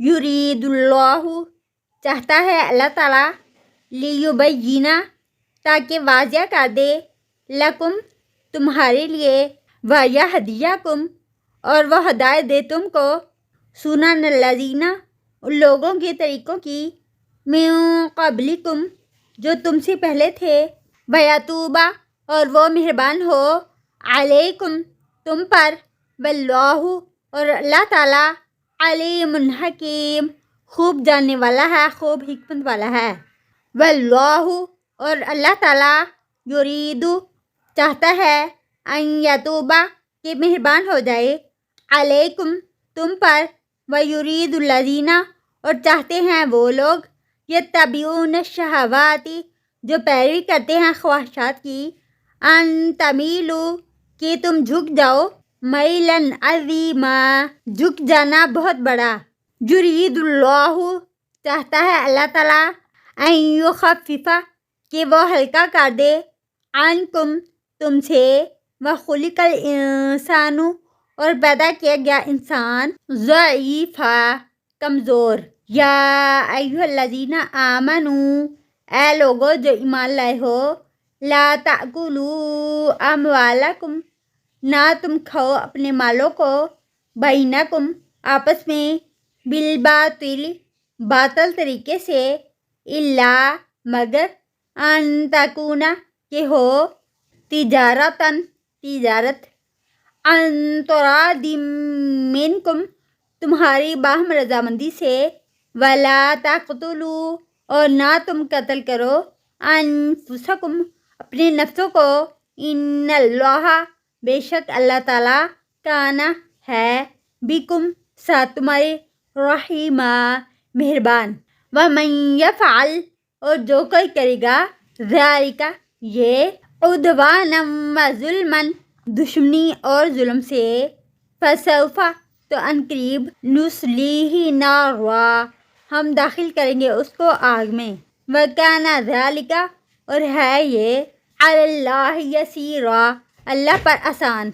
یرید اللہ چاہتا ہے اللہ تعالیٰ لیبینا تاکہ واضح کر دے لکم تمہارے لیے ویہدیکم اور وہ ہدایت دے تم کو سنن الذین ان لوگوں کے طریقوں کی من قبلکم جو تم سے پہلے تھے ویتوبہ اور وہ مہربان ہو علیکم تم پر واللہ اور اللہ تعالیٰ علیم حکیم خوب جاننے والا ہے خوب حکمت والا ہے واللہ اور اللہ تعالیٰ یرید چاہتا ہے ان یتوبہ کہ مہربان ہو جائے علیکم تم پر ویرید الذین اور چاہتے ہیں وہ لوگ یتبعون الشہوات جو پیروی کرتے ہیں خواہشات کی ان تمیلوا کہ تم جھک جاؤ میلن عظیما جھک جانا بہت بڑا یرید اللہ چاہتا ہے اللہ تعالیٰ ان یخفف کہ وہ ہلکا کر دے عنکم تم سے وخلق الانسان اور پیدا کیا گیا انسان ضعیفا کمزور یا ایھا الذین آمنوا اے لوگو جو ایمان لائے ہو لا تأکلوا اموالکم نہ تم کھاؤ اپنے مالوں کو بینکم آپس میں بالباطل باطل طریقے سے الا مگر ان تکونا کہ ہو تجارت ان تراض منکم تمہاری باہم رضامندی سے ولا تقتلوا اور نہ تم قتل کرو انفسکم اپنے نفسوں کو ان اللہ بے شک اللہ تعالیٰ کانا ہے بکم ساتھ تمہارے رحیما مہربان ومن یفعل اور جو کوئی کرے گا ذالک یہ عدوانا و ظلما دشمنی اور ظلم سے فسوف تو عنقریب نصلیہ نارا ہم داخل کریں گے اس کو آگ میں وکان ذالک اور ہے یہ علی اللہ یسیرا اللہ پر آسان